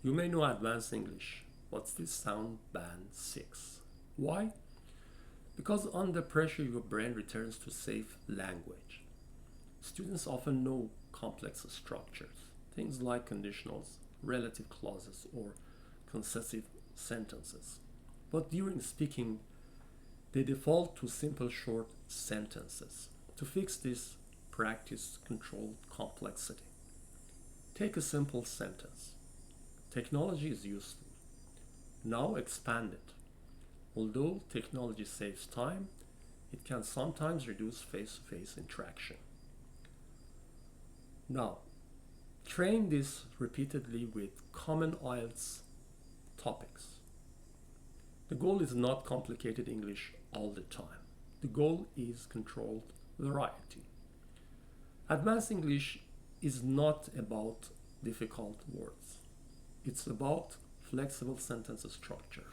You may know Advanced English, but still sound Band 6. Why? Because under pressure your brain returns to safe language. Students often know complex structures, things like conditionals, relative clauses, or concessive sentences. But during speaking, they default to simple short sentences. To fix this, practice controlled complexity. Take a simple sentence. Technology is useful. Now expand it. Although technology saves time, it can sometimes reduce face-to-face interaction. Now, train this repeatedly with common IELTS topics. The goal is not complicated English all the time. The goal is controlled variety. Advanced English is not about difficult words. It's about flexible sentence structures.